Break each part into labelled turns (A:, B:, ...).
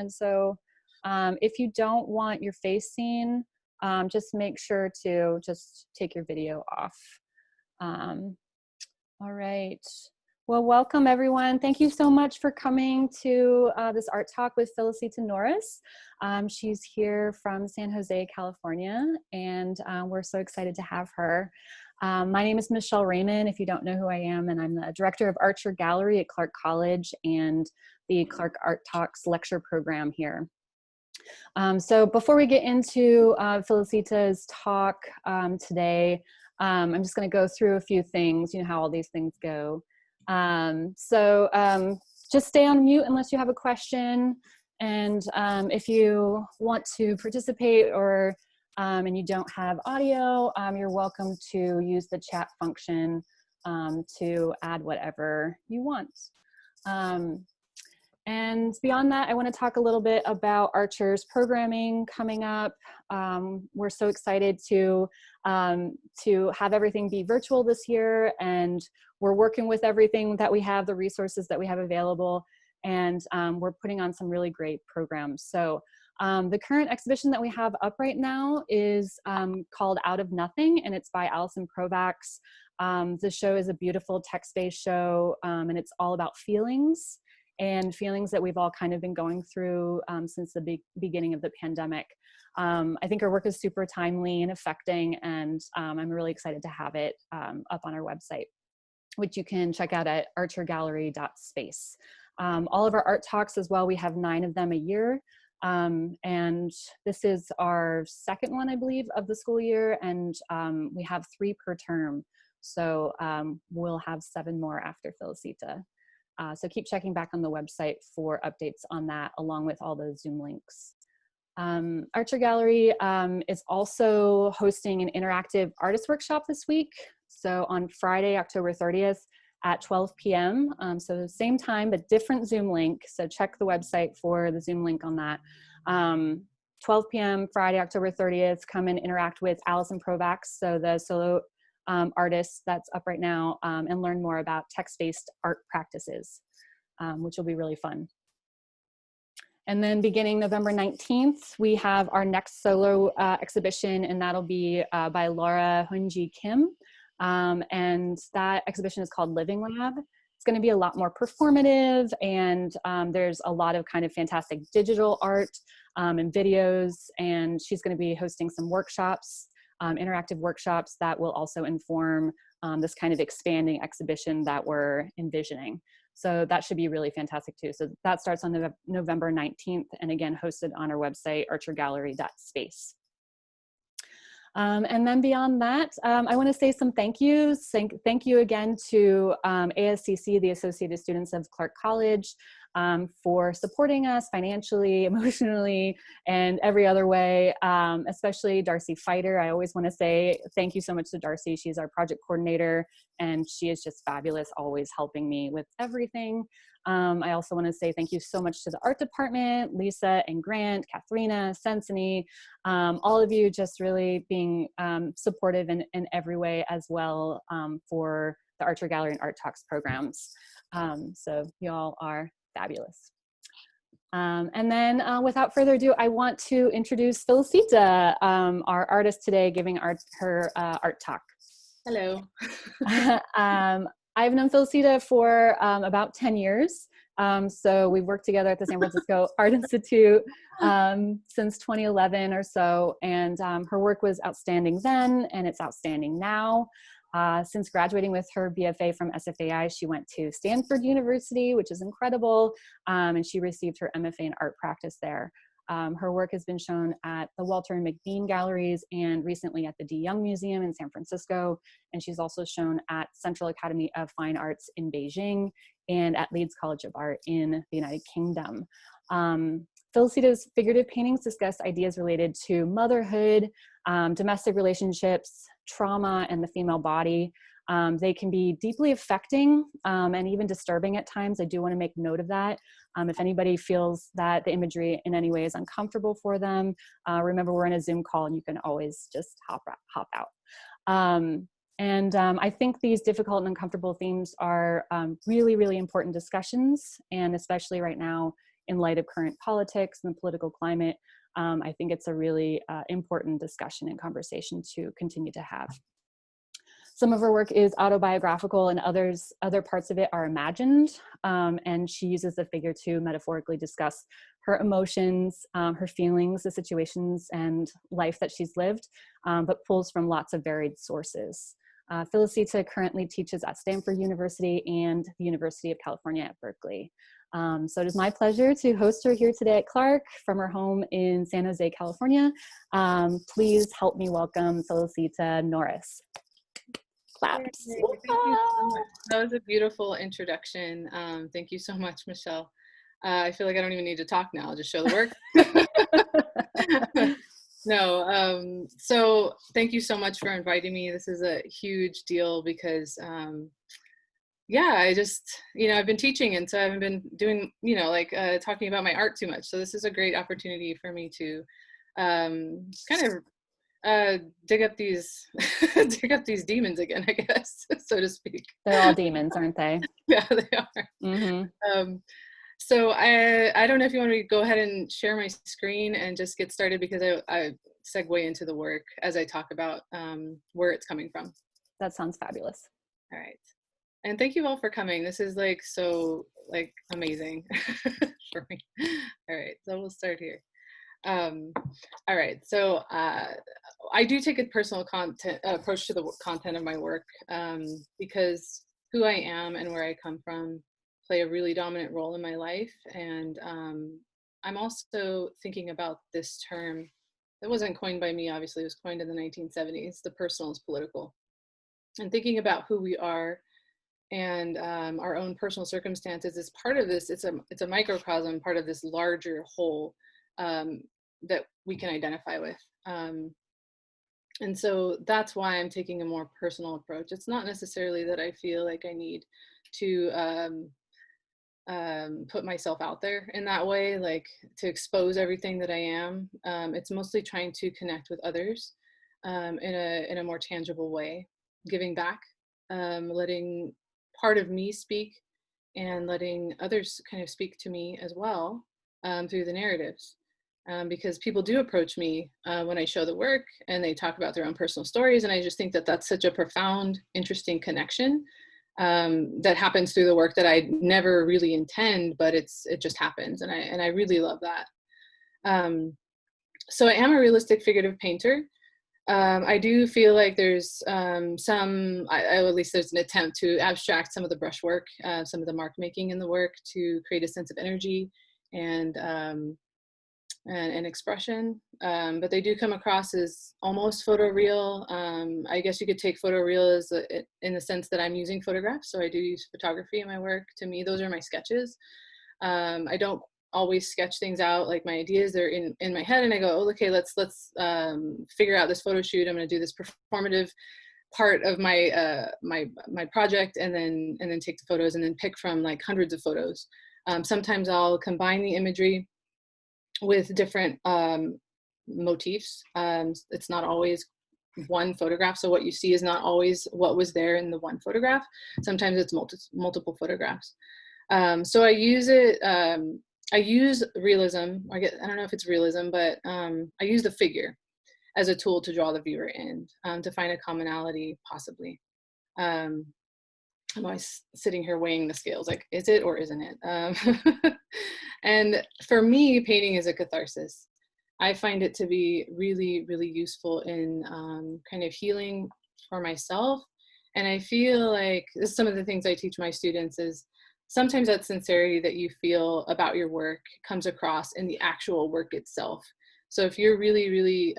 A: And so if you don't want your face seen, just make sure to just take your video off. All right. Well, welcome everyone. Thank you so much for coming to this art talk with Felicita Norris. She's here from San Jose, California, and we're so excited to have her. My name is Michelle Raymond, if you don't know who I am, and I'm the director of Archer Gallery at Clark College and the Clark Art Talks lecture program here. So before we get into Felicita's talk today, I'm just going to go through a few things, you know how all these things go. Just stay on mute unless you have a question. And if you want to participate or and you don't have audio, you're welcome to use the chat function to add whatever you want. And beyond that, I want to talk a little bit about Archer's programming coming up. We're so excited to have everything be virtual this year, and we're working with everything that we have, the resources that we have available, and we're putting on some really great programs. So the current exhibition that we have up right now is called Out of Nothing, and it's by Alison Provax. The show is a beautiful text-based show, and it's all about feelings. And feelings that we've all kind of been going through since the beginning of the pandemic. I think our work is super timely and affecting, and I'm really excited to have it up on our website, which you can check out at archergallery.space. All of our art talks as well, we have 9 of them a year, and this is our second one, I believe, of the school year, and we have 3 per term, so we'll have 7 more after Felicita. So keep checking back on the website for updates on that, along with all the Zoom links. Archer Gallery is also hosting an interactive artist workshop this week. So on Friday, October 30th at 12 p.m. So same time, but different Zoom link. So check the website for the Zoom link on that. 12 p.m. Friday, October 30th, come and interact with Alison Provax, so the solo artist that's up right now, and learn more about text-based art practices, which will be really fun. And then beginning November 19th, we have our next solo exhibition, and that'll be by Laura Hunji Kim. And that exhibition is called Living Lab. It's going to be a lot more performative, and there's a lot of kind of fantastic digital art and videos, and she's going to be hosting some workshops, interactive workshops that will also inform this kind of expanding exhibition that we're envisioning. So that should be really fantastic too. So that starts on November 19th, and again, hosted on our website, archergallery.space. And then beyond that, I want to say some thank yous. Thank you again to ASCC, the Associated Students of Clark College, for supporting us financially, emotionally, and every other way, especially Darcy Fighter. I always want to say thank you so much to Darcy. She's our project coordinator, and she is just fabulous, always helping me with everything. I also want to say thank you so much to the art department, Lisa and Grant, Katharina, Sensini, all of you just really being supportive in every way as well for the Archer Gallery and Art Talks programs. So y'all are fabulous. And then without further ado, I want to introduce Felicita, our artist today, giving her art talk.
B: Hello.
A: I've known Felicita for about 10 years. So we've worked together at the San Francisco Art Institute since 2011 or so. And her work was outstanding then, and it's outstanding now. Since graduating with her BFA from SFAI, she went to Stanford University, which is incredible, and she received her MFA in art practice there. Her work has been shown at the Walter and McBean galleries and recently at the deYoung Museum in San Francisco, and she's also shown at Central Academy of Fine Arts in Beijing and at Leeds College of Art in the United Kingdom. Felicita's figurative paintings discuss ideas related to motherhood, domestic relationships, trauma, and the female body. They can be deeply affecting and even disturbing at times. I do want to make note of that. If anybody feels that the imagery in any way is uncomfortable for them, remember we're in a Zoom call and you can always just hop out. I think these difficult and uncomfortable themes are really, really important discussions, and especially right now in light of current politics and the political climate, I think it's a really important discussion and conversation to continue to have. Some of her work is autobiographical, and other parts of it are imagined. And she uses the figure to metaphorically discuss her emotions, her feelings, the situations and life that she's lived, but pulls from lots of varied sources. Felicita currently teaches at Stanford University and the University of California at Berkeley. So it is my pleasure to host her here today at Clark from her home in San Jose, California. Please help me welcome Felicita Norris. Claps.
B: Thank you so much. That was a beautiful introduction. Thank you so much, Michelle. I feel like I don't even need to talk now. I'll just show the work. No, so thank you so much for inviting me. This is a huge deal because, yeah, I just, I've been teaching, and so I haven't been doing, talking about my art too much. So this is a great opportunity for me to kind of dig up these demons again, I guess, so to speak.
A: They're all demons, aren't they?
B: Yeah, they are.
A: Mm-hmm.
B: So I don't know if you want me to go ahead and share my screen and just get started, because I segue into the work as I talk about where it's coming from.
A: That sounds fabulous.
B: All right. And thank you all for coming. This is so amazing for me. All right, so we'll start here. All right, so I do take a personal approach to the content of my work, because who I am and where I come from play a really dominant role in my life. And I'm also thinking about this term that wasn't coined by me, obviously. It was coined in the 1970s, the personal is political. And thinking about who we are and our own personal circumstances is part of this. It's a microcosm, part of this larger whole that we can identify with. And so that's why I'm taking a more personal approach. It's not necessarily that I feel like I need to put myself out there in that way, like to expose everything that I am. It's mostly trying to connect with others in a more tangible way, giving back, letting part of me speak, and letting others kind of speak to me as well through the narratives. Because people do approach me when I show the work, and they talk about their own personal stories, and I just think that that's such a profound, interesting connection that happens through the work that I never really intend, but it just happens, and I really love that. So I am a realistic figurative painter. I do feel like there's at least there's an attempt to abstract some of the brushwork, some of the mark making in the work, to create a sense of energy and expression, but they do come across as almost photoreal. I guess you could take photoreal as in the sense that I'm using photographs, so I do use photography in my work. To me, those are my sketches. I don't always sketch things out, like my ideas, they're in my head, and I go, oh, okay, let's figure out this photo shoot. I'm going to do this performative part of my my project, and then take the photos, and then pick from like hundreds of photos. Sometimes I'll combine the imagery with different motifs. It's not always one photograph, so what you see is not always what was there in the one photograph. Sometimes it's multiple photographs. So I use it. I use realism. I don't know if it's realism, but I use the figure as a tool to draw the viewer in, to find a commonality, possibly. I'm always sitting here weighing the scales, like, is it or isn't it? And for me, painting is a catharsis. I find it to be really, really useful in kind of healing for myself. And I feel like this is some of the things I teach my students is sometimes that sincerity that you feel about your work comes across in the actual work itself. So if you're really, really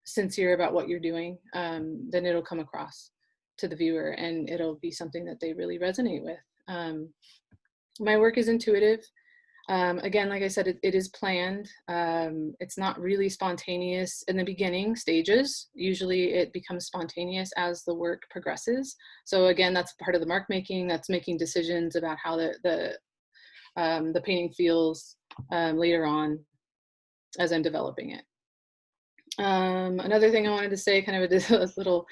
B: sincere about what you're doing, then it'll come across to the viewer, and it'll be something that they really resonate with. My work is intuitive. Again, like I said, it is planned. It's not really spontaneous in the beginning stages. Usually it becomes spontaneous as the work progresses. So again, that's part of the mark making, that's making decisions about how the painting feels later on as I'm developing it. Another thing I wanted to say, kind of a little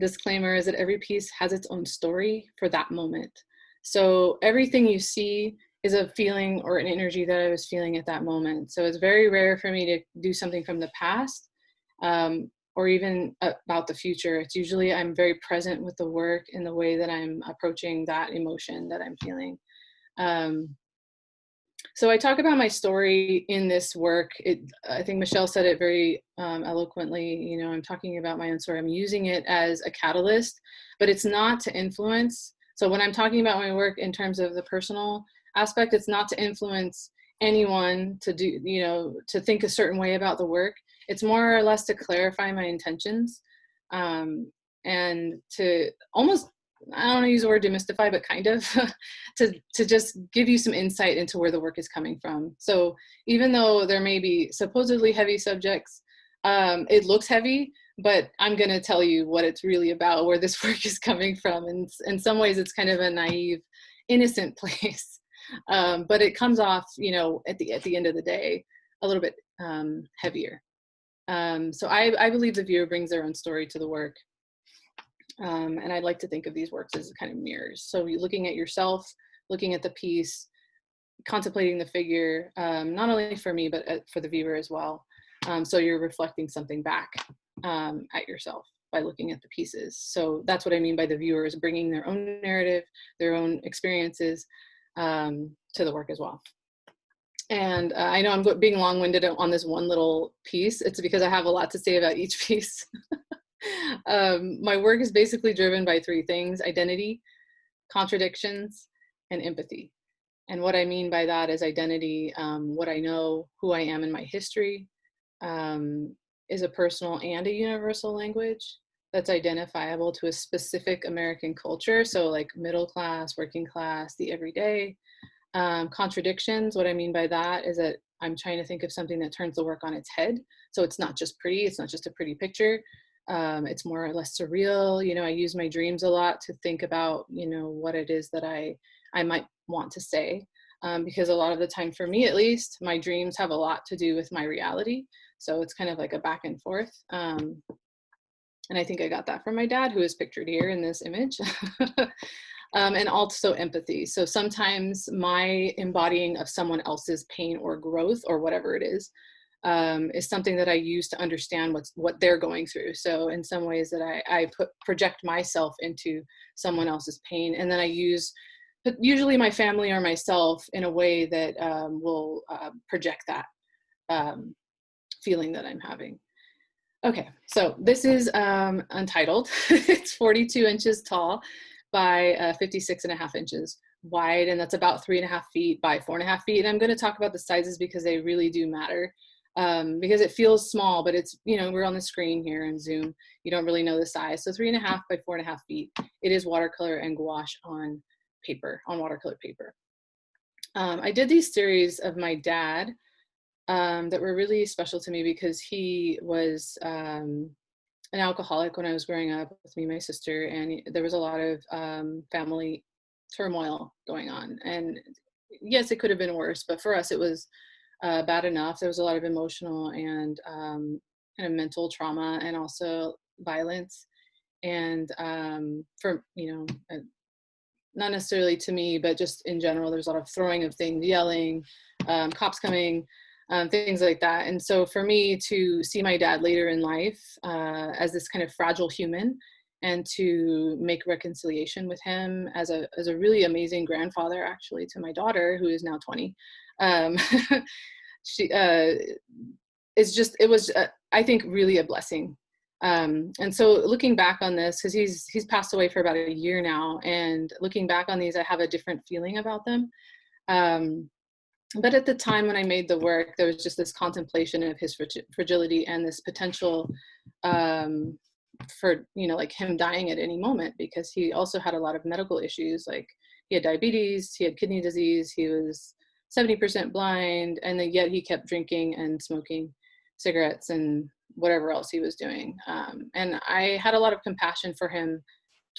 B: disclaimer, is that every piece has its own story for that moment. So everything you see is a feeling or an energy that I was feeling at that moment. So it's very rare for me to do something from the past, or even about the future. It's usually I'm very present with the work in the way that I'm approaching that emotion that I'm feeling. So I talk about my story in this work. I think Michelle said it very eloquently. You know, I'm talking about my own story. I'm using it as a catalyst, but it's not to influence. So when I'm talking about my work in terms of the personal aspect, it's not to influence anyone to do, you know, to think a certain way about the work. It's more or less to clarify my intentions, and to almost, I don't want to use the word demystify, but kind of to just give you some insight into where the work is coming from. So even though there may be supposedly heavy subjects, it looks heavy, but I'm going to tell you what it's really about, where this work is coming from. And in some ways it's kind of a naive, innocent place. But it comes off, you know, at the end of the day, a little bit heavier. So I believe the viewer brings their own story to the work. And I'd like to think of these works as kind of mirrors. So you're looking at yourself, looking at the piece, contemplating the figure, not only for me, but for the viewer as well. So you're reflecting something back at yourself by looking at the pieces. So that's what I mean by the viewers bringing their own narrative, their own experiences to the work as well. And I know I'm being long-winded on this one little piece. It's because I have a lot to say about each piece. My work is basically driven by three things: identity, contradictions, and empathy. And what I mean by that is identity, what I know, who I am in my history, is a personal and a universal language that's identifiable to a specific American culture. So like middle class, working class, the everyday. Contradictions, what I mean by that is that I'm trying to think of something that turns the work on its head. So it's not just pretty, it's not just a pretty picture. It's more or less surreal. You know, I use my dreams a lot to think about, you know, what it is that I might want to say. Because a lot of the time, for me at least, my dreams have a lot to do with my reality. So it's kind of like a back and forth. And I think I got that from my dad, who is pictured here in this image. And also empathy. So sometimes my embodying of someone else's pain or growth or whatever it is something that I use to understand what they're going through. So in some ways that I project myself into someone else's pain, and then I use usually my family or myself in a way that will project that feeling that I'm having. Okay, so this is Untitled. It's 42 inches tall by 56.5 inches wide, and that's about 3.5 feet by 4.5 feet. And I'm going to talk about the sizes because they really do matter. Because it feels small, but it's, you know, we're on the screen here in Zoom. You don't really know the size. So 3.5 by 4.5 feet. It is watercolor and gouache on paper, on watercolor paper. I did these series of my dad that were really special to me because he was an alcoholic when I was growing up with me and my sister, and there was a lot of family turmoil going on. And yes, it could have been worse, but for us it was bad enough. There was a lot of emotional and kind of mental trauma, and also violence. And for, you know, not necessarily to me, but just in general, there's a lot of throwing of things, yelling, cops coming, things like that. And so for me to see my dad later in life as this kind of fragile human, and to make reconciliation with him as a really amazing grandfather, actually, to my daughter, who is now 20. She it was I think really a blessing. And so looking back on this, because he's passed away for about a year now, and looking back on these, I have a different feeling about them. But at the time when I made the work, there was just this contemplation of his fragility and this potential for, you know, like him dying at any moment, because he also had a lot of medical issues. Like he had diabetes, he had kidney disease, he was 70% blind, and then yet he kept drinking and smoking cigarettes and whatever else he was doing. And I had a lot of compassion for him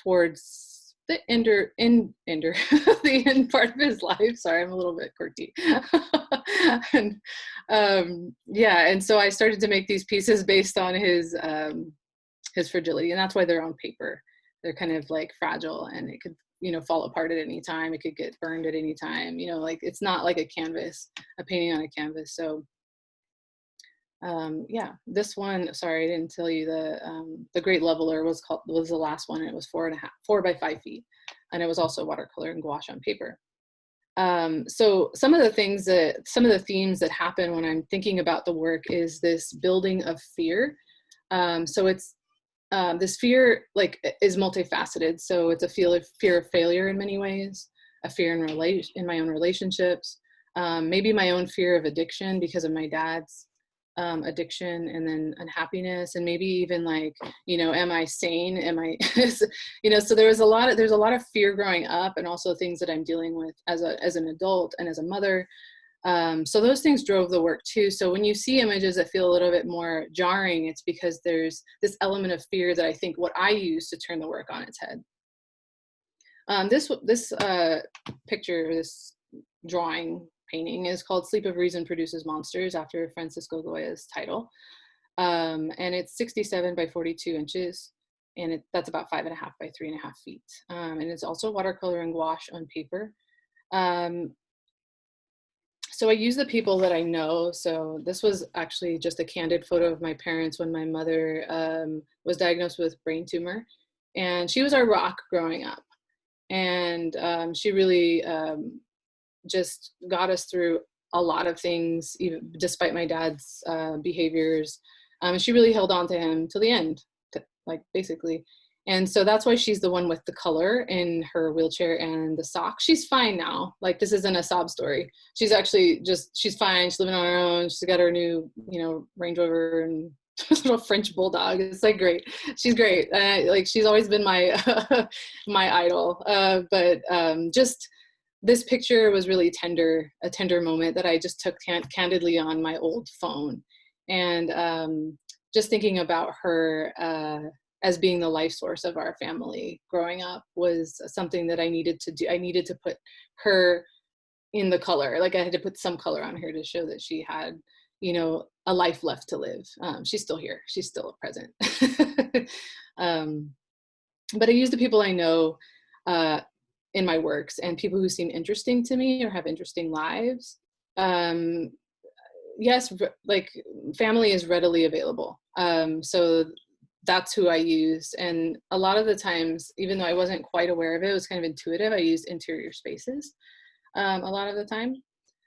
B: towards the the end part of his life. Sorry, I'm a little bit quirky. And yeah, and so I started to make these pieces based on his fragility, and that's why they're on paper. They're kind of like fragile, and it could fall apart at any time. It could get burned at any time, like it's not like a painting on a canvas. So yeah, this one, sorry, I didn't tell you, the Great Leveler was the last one, and it was 4 by 5 feet. And it was also watercolor and gouache on paper. So some of the themes that happen when I'm thinking about the work is this building of fear. So it's, this fear is multifaceted. So it's a fear of failure in many ways, a fear in my own relationships, maybe my own fear of addiction because of my dad's addiction, and then unhappiness, and maybe even am I sane? Am I, so there's a lot of fear growing up, and also things that I'm dealing with as an adult and as a mother. So those things drove the work too. So when you see images that feel a little bit more jarring, it's because there's this element of fear that I think what I use to turn the work on its head. This picture, this painting is called Sleep of Reason Produces Monsters, after Francisco Goya's title. And it's 67 by 42 inches, and that's about 5.5 by 3.5 feet. And it's also watercolor and gouache on paper. So I use the people that I know. So this was actually just a candid photo of my parents when my mother was diagnosed with brain tumor, and she was our rock growing up. And she really just got us through a lot of things, even despite my dad's behaviors. She really held on to him till the end, basically. And so that's why she's the one with the color in her wheelchair and the sock. She's fine now. This isn't a sob story. She's actually she's fine. She's living on her own. She's got her new, Range Rover and little French bulldog. It's great. She's great. She's always been my my idol. But just this picture was really a tender moment that I just took candidly on my old phone. And just thinking about her as being the life source of our family growing up was something that I needed to do. I needed to put her in the color. I had to put some color on her to show that she had, a life left to live. She's still here. She's still present. But I use the people I know in my works, and people who seem interesting to me or have interesting lives. Yes, family is readily available. So that's who I use. And a lot of the times, even though I wasn't quite aware of it, it was kind of intuitive. I used interior spaces a lot of the time.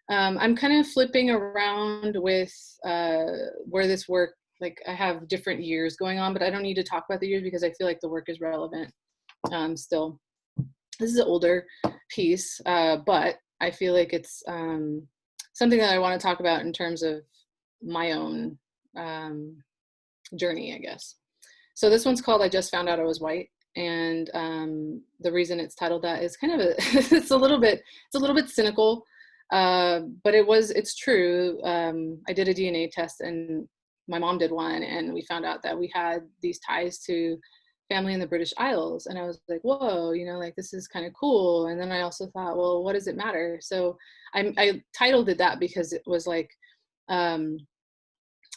B: I'm kind of flipping around with where this work, I have different years going on, but I don't need to talk about the years because I feel like the work is relevant still. This is an older piece, but I feel like it's something that I want to talk about in terms of my own journey, I guess. So this one's called I Just Found Out I Was White. And the reason it's titled that is kind of it's a little bit cynical, but it's true. I did a DNA test, and my mom did one, and we found out that we had these ties to family in the British Isles. And I was like, whoa, this is kind of cool. And then I also thought, well, what does it matter? So I titled it that because it was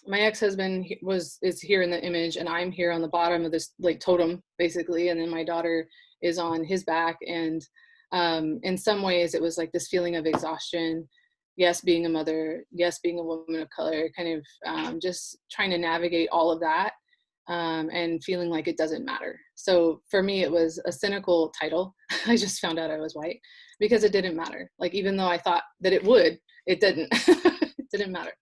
B: my ex-husband is here in the image, and I'm here on the bottom of this totem, basically. And then my daughter is on his back. And in some ways it was this feeling of exhaustion. Yes, being a mother, yes, being a woman of color, kind of just trying to navigate all of that. And feeling like it doesn't matter. So for me, it was a cynical title. I just found out I was white, because it didn't matter. Even though I thought that it would, it didn't. It didn't matter.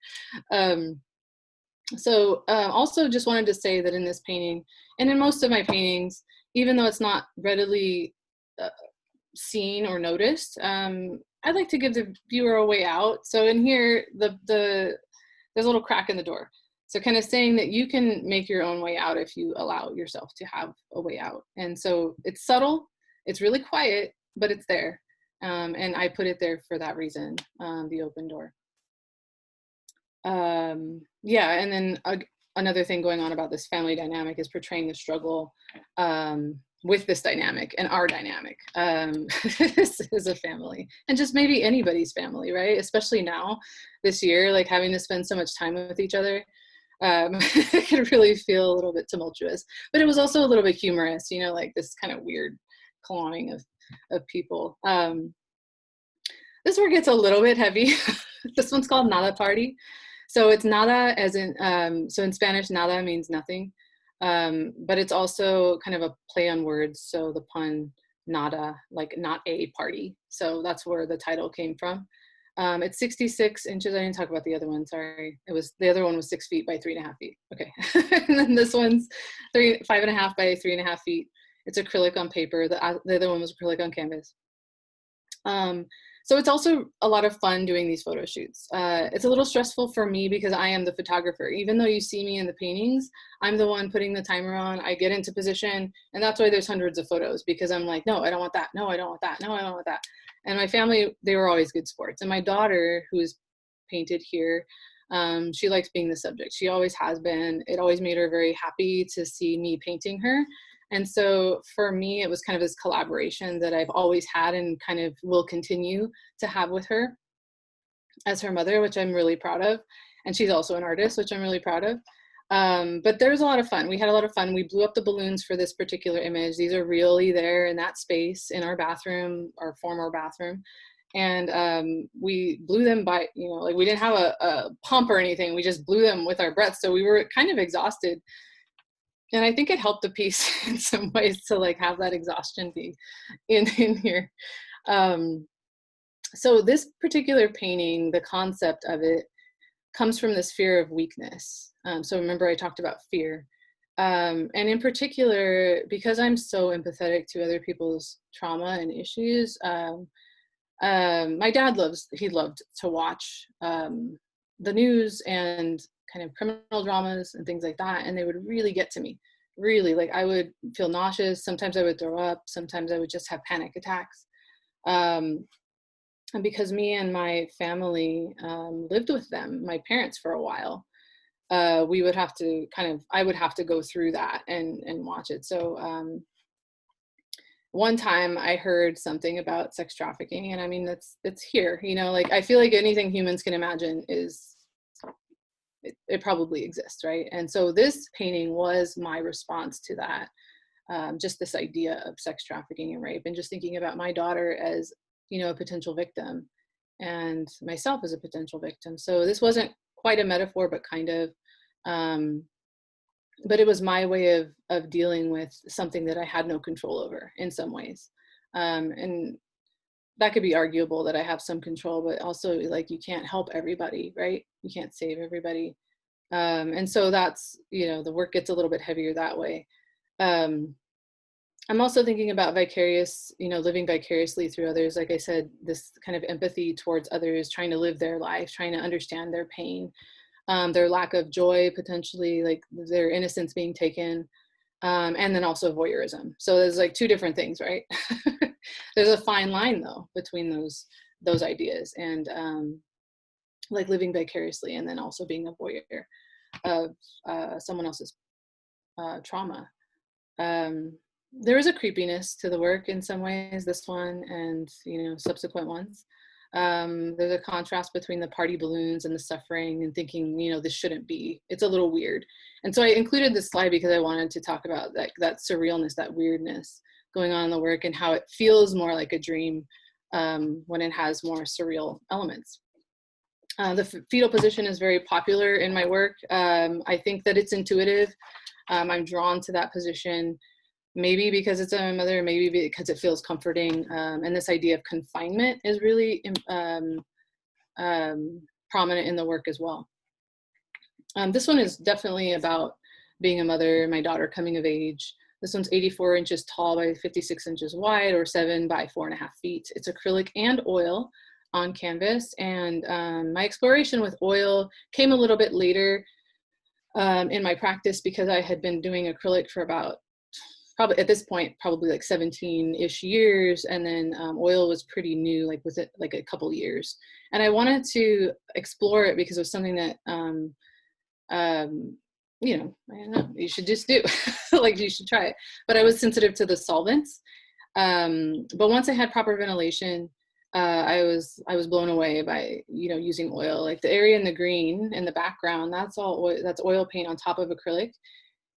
B: So also just wanted to say that in this painting, and in most of my paintings, even though it's not readily seen or noticed, I'd like to give the viewer a way out. So in here, there's a little crack in the door. So kind of saying that you can make your own way out if you allow yourself to have a way out. And so it's subtle, it's really quiet, but it's there. And I put it there for that reason, the open door. Yeah, and then another thing going on about this family dynamic is portraying the struggle with this dynamic and our dynamic. This is a family, and just maybe anybody's family, right? Especially now, this year, having to spend so much time with each other. It could really feel a little bit tumultuous, but it was also a little bit humorous, this kind of weird clawing of of people. This work gets a little bit heavy. This one's called Nada Party. So it's nada as in, so in Spanish, nada means nothing. But it's also kind of a play on words. So the pun nada, like not a party. So that's where the title came from. It's 66 inches. I didn't talk about the other one. Sorry. The other one was 6 feet by 3.5 feet. Okay. And then this one's 5.5 by 3.5 feet. It's acrylic on paper. The other one was acrylic on canvas. So it's also a lot of fun doing these photo shoots. It's a little stressful for me because I am the photographer. Even though you see me in the paintings, I'm the one putting the timer on. I get into position, and that's why there's hundreds of photos, because I'm like, no, I don't want that. No, I don't want that. No, I don't want that. And my family, they were always good sports. And my daughter, who is painted here, she likes being the subject. She always has been. It always made her very happy to see me painting her. And so for me, it was kind of this collaboration that I've always had and kind of will continue to have with her as her mother, which I'm really proud of. And she's also an artist, which I'm really proud of. But there was a lot of fun. We had a lot of fun. We blew up the balloons for this particular image. These are really there in that space in our bathroom, our former bathroom. And we blew them by, like we didn't have a pump or anything. We just blew them with our breath. So we were kind of exhausted. And I think it helped the piece in some ways to like have that exhaustion be in here. So this particular painting, the concept of it comes from this fear of weakness. So remember I talked about fear. And in particular, because I'm so empathetic to other people's trauma and issues, my dad loved to watch the news and kind of criminal dramas and things like that. And they would really get to me, really. Like I would feel nauseous. Sometimes I would throw up. Sometimes I would just have panic attacks. And because me and my family lived with them, my parents, for a while, we would have to I would have to go through that and watch it. So one time I heard something about sex trafficking, and I mean, it's here, like I feel like anything humans can imagine it probably exists, right? And so this painting was my response to that, just this idea of sex trafficking and rape, and just thinking about my daughter as, a potential victim, and myself as a potential victim. So this wasn't quite a metaphor, but kind of, but it was my way of dealing with something that I had no control over in some ways. And that could be arguable that I have some control, but also like you can't help everybody, right? You can't save everybody. And so that's, the work gets a little bit heavier that way. I'm also thinking about living vicariously through others. Like I said, this kind of empathy towards others, trying to live their life, trying to understand their pain, their lack of joy, potentially, like their innocence being taken, and then also voyeurism. So there's like two different things, right? There's a fine line though between those ideas, and like living vicariously and then also being a voyeur of someone else's trauma. There is a creepiness to the work in some ways, this one and subsequent ones. There's a contrast between the party balloons and the suffering, and thinking, this shouldn't be. It's a little weird. And so I included this slide because I wanted to talk about that surrealness, that weirdness going on in the work, and how it feels more like a dream when it has more surreal elements. The fetal position is very popular in my work. I think that it's intuitive. I'm drawn to that position, maybe because it's my mother, maybe because it feels comforting. And this idea of confinement is really prominent in the work as well. This one is definitely about being a mother, my daughter coming of age. This one's 84 inches tall by 56 inches wide, or 7 by 4.5 feet. It's acrylic and oil on canvas. And my exploration with oil came a little bit later in my practice, because I had been doing acrylic for about, probably at this point, probably like 17-ish years. And then oil was pretty new, like with it, like a couple years. And I wanted to explore it because it was something that, I don't know, you should just do, like you should try it. But I was sensitive to the solvents. But once I had proper ventilation, I was blown away by, using oil. Like the area in the green in the background, that's all oil, that's oil paint on top of acrylic.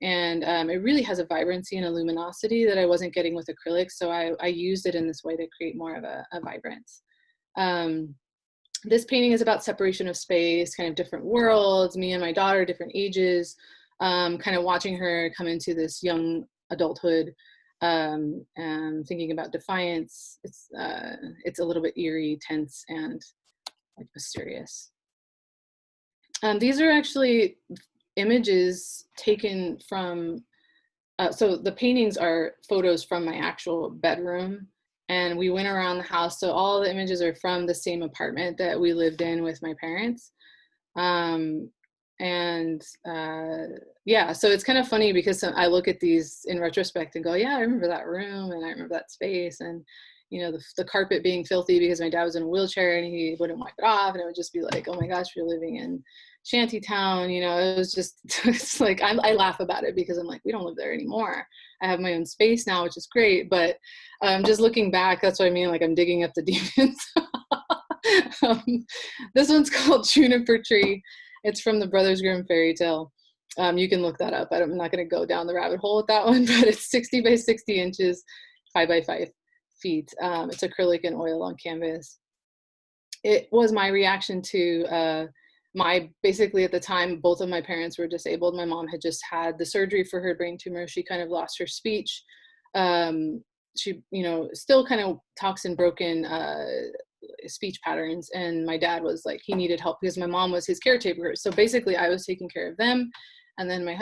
B: And it really has a vibrancy and a luminosity that I wasn't getting with acrylic. So I used it in this way to create more of a vibrance. This painting is about separation of space, kind of different worlds, me and my daughter, different ages, kind of watching her come into this young adulthood, and thinking about defiance. It's a little bit eerie, tense, and like mysterious. These are actually images taken from, so the paintings are photos from my actual bedroom, and we went around the house. So all the images are from the same apartment that we lived in with my parents. Yeah, so it's kind of funny because I look at these in retrospect and go, yeah, I remember that room and I remember that space, and you know, the carpet being filthy because my dad was in a wheelchair and he wouldn't wipe it off, and it would just be like, oh my gosh, we're living in shanty town. You know, it was just, it's like, I laugh about it because I'm like, we don't live there anymore. I have my own space now, which is great. But just looking back, that's what I mean, like I'm digging up the demons. This one's called Juniper Tree. It's from the Brothers Grimm fairy tale. You can look that up. I'm not going to go down the rabbit hole with that one, but it's 60 by 60 inches, 5 by 5 feet. It's acrylic and oil on canvas. It was my reaction to basically at the time, both of my parents were disabled. My mom had just had the surgery for her brain tumor. She kind of lost her speech. She, you know, still kind of talks in broken speech patterns. And my dad was like, he needed help because my mom was his caretaker. So basically I was taking care of them. And then my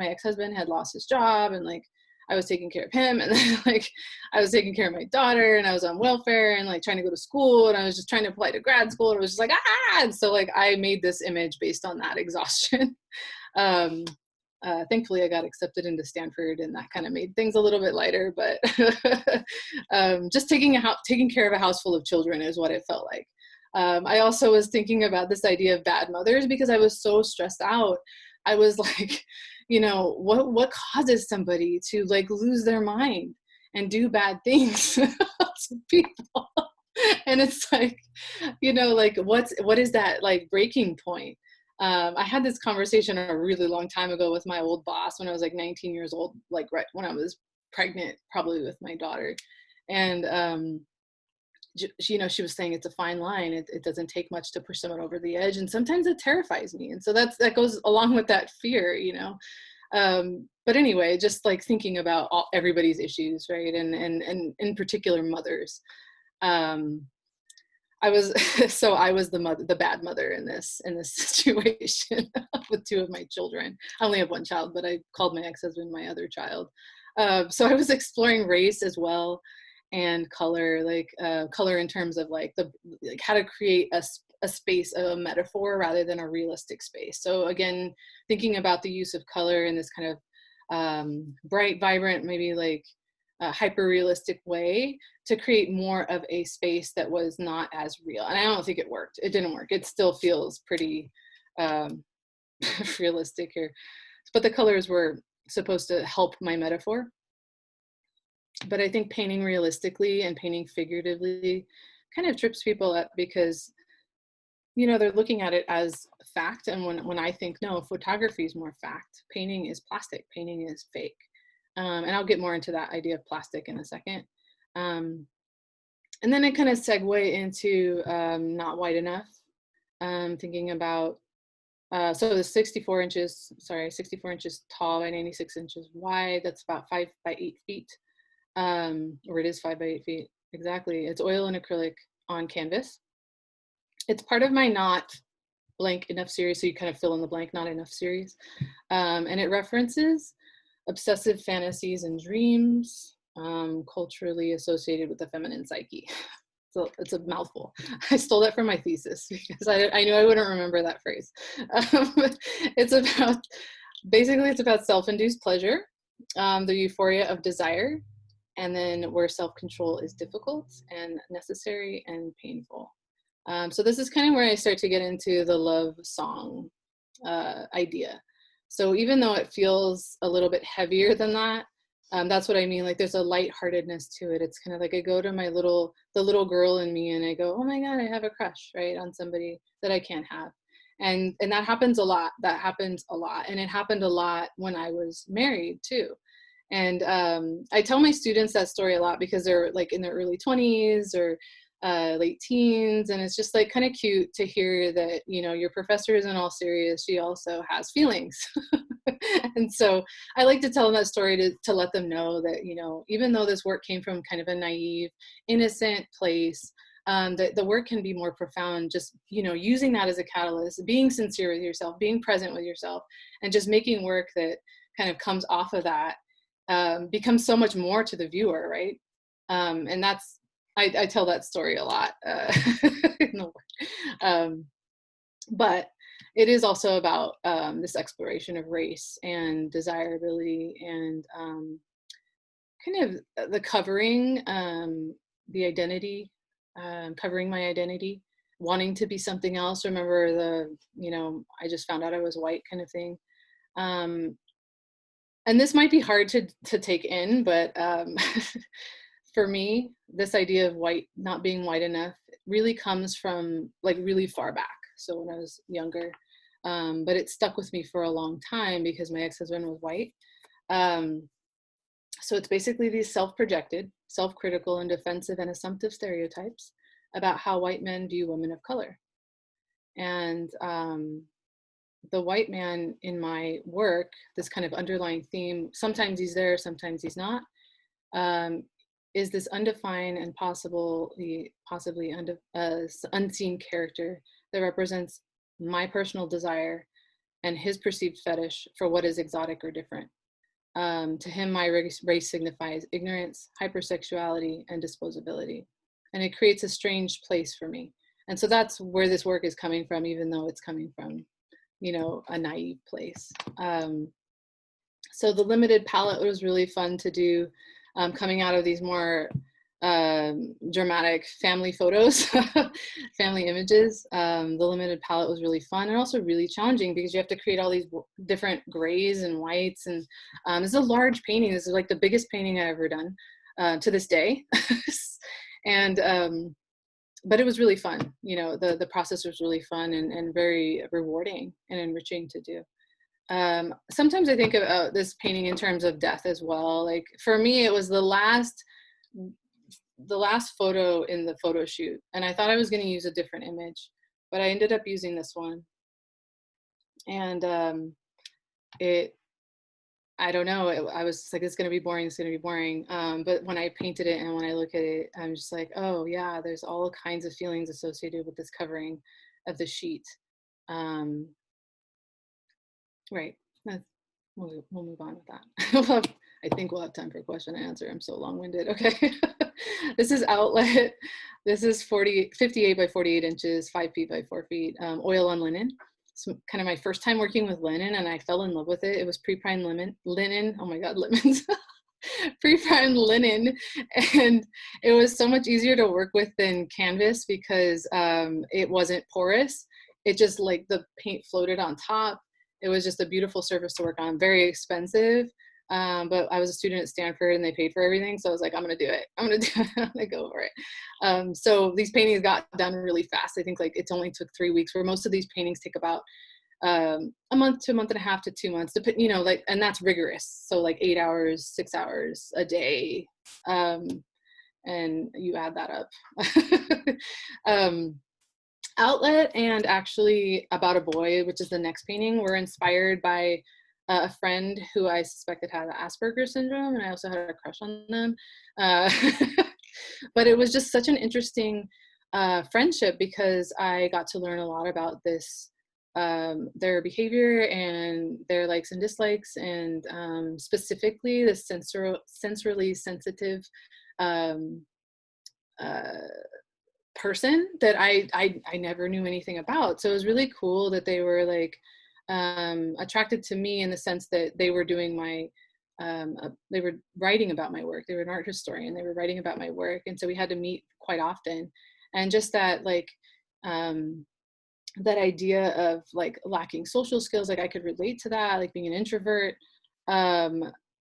B: ex-husband had lost his job, and like, I was taking care of him, and then like I was taking care of my daughter, and I was on welfare and like trying to go to school, and I was just trying to apply to grad school, and it was just like, and so like I made this image based on that exhaustion. Thankfully I got accepted into Stanford, and that kind of made things a little bit lighter, but just taking care of a house full of children is what it felt like. I also was thinking about this idea of bad mothers because I was so stressed out. I was like, you know, what causes somebody to like lose their mind and do bad things to people? And it's like, you know, like what is that like breaking point? I had this conversation a really long time ago with my old boss when I was like 19 years old, like right when I was pregnant, probably with my daughter. And you know, she was saying it's a fine line. It doesn't take much to push someone over the edge, and sometimes it terrifies me. And so that goes along with that fear, you know. But anyway, just like thinking about everybody's issues, right? And in particular mothers. I was the bad mother in this situation with two of my children. I only have one child, but I called my ex-husband my other child. So I was exploring race as well, and color, like color in terms of like how to create a space, a metaphor rather than a realistic space. So again, thinking about the use of color in this kind of bright, vibrant, maybe like hyper realistic way to create more of a space that was not as real. And I don't think it worked. It didn't work. It still feels pretty realistic here, but the colors were supposed to help my metaphor. But I think painting realistically and painting figuratively kind of trips people up because, you know, they're looking at it as fact. And when I think, no, photography is more fact, painting is plastic, painting is fake. And I'll get more into that idea of plastic in a second. And then I kind of segue into not wide enough, thinking about, so the 64 inches tall by 96 inches wide, that's about 5 by 8 feet. Or it is 5 by 8 feet, exactly. It's oil and acrylic on canvas. It's part of my not blank enough series, so you kind of fill in the blank not enough series. And it references obsessive fantasies and dreams, culturally associated with the feminine psyche. So it's a mouthful. I stole that from my thesis because I knew I wouldn't remember that phrase. It's about self-induced pleasure, the euphoria of desire, and then where self-control is difficult and necessary and painful. So this is kind of where I start to get into the love song idea. So even though it feels a little bit heavier than that, that's what I mean. Like there's a lightheartedness to it. It's kind of like I go to the little girl in me and I go, oh my God, I have a crush, right, on somebody that I can't have. And that happens a lot. That happens a lot. And it happened a lot when I was married too. And I tell my students that story a lot because they're like in their early 20s or late teens. And it's just like kind of cute to hear that, you know, your professor isn't all serious. She also has feelings. And so I like to tell them that story to let them know that, you know, even though this work came from kind of a naive, innocent place, that the work can be more profound, just, you know, using that as a catalyst, being sincere with yourself, being present with yourself, and just making work that kind of comes off of that becomes so much more to the viewer, right? And that's, I tell that story a lot in the work. But it is also about this exploration of race and desirability and kind of the covering, the identity, covering my identity, wanting to be something else. Remember the, you know, I just found out I was white kind of thing. And this might be hard to take in, but for me, this idea of white, not being white enough, really comes from like really far back. So when I was younger, but it stuck with me for a long time because my ex-husband was white. So it's basically these self-projected, self-critical, and defensive and assumptive stereotypes about how white men view women of color. And the white man in my work, this kind of underlying theme, sometimes he's there, sometimes he's not, is this undefined and possibly unseen character that represents my personal desire and his perceived fetish for what is exotic or different. To him, my race signifies ignorance, hypersexuality, and disposability. And it creates a strange place for me. And so that's where this work is coming from, even though it's coming from, you know, a naive place. So the limited palette was really fun to do, coming out of these more dramatic family photos, family images. The limited palette was really fun and also really challenging because you have to create all these different grays and whites. And this is a large painting. This is like the biggest painting I've ever done to this day. And but it was really fun. You know, the process was really fun and very rewarding and enriching to do. Sometimes I think about this painting in terms of death as well. Like for me, it was the last photo in the photo shoot, and I thought I was going to use a different image, but I ended up using this one. And I don't know, I was like, it's going to be boring, it's going to be boring. But when I painted it and when I look at it, I'm just like, oh yeah, there's all kinds of feelings associated with this covering of the sheet. Right. We'll move on with that. I think we'll have time for question and answer. I'm so long-winded. Okay. This is outlet. This is 58 by 48 inches, 5 feet by 4 feet, oil on linen. It's kind of my first time working with linen, and I fell in love with it. It was pre-primed linen. Oh my God, lemons. Pre-primed linen, and it was so much easier to work with than canvas because it wasn't porous. It just, like, the paint floated on top. It was just a beautiful surface to work on, very expensive. But I was a student at Stanford and they paid for everything. So I was like, I'm going to do it. I'm going to go for it. So these paintings got done really fast. I think like it only took 3 weeks, where most of these paintings take about a month to a month and a half to 2 months, you know, like, and that's rigorous. So like 8 hours, 6 hours a day. And you add that up. Outlet and actually About a Boy, which is the next painting, were inspired by a friend who I suspected had Asperger's syndrome, and I also had a crush on them. But it was just such an interesting friendship because I got to learn a lot about this, their behavior and their likes and dislikes, and specifically the sensorily sensitive person that I never knew anything about. So it was really cool that they were like attracted to me in the sense that they were doing my they were writing about my work. They were an art historian. They were writing about my work, and so we had to meet quite often. And just that, like, that idea of like lacking social skills, like I could relate to that, like being an introvert.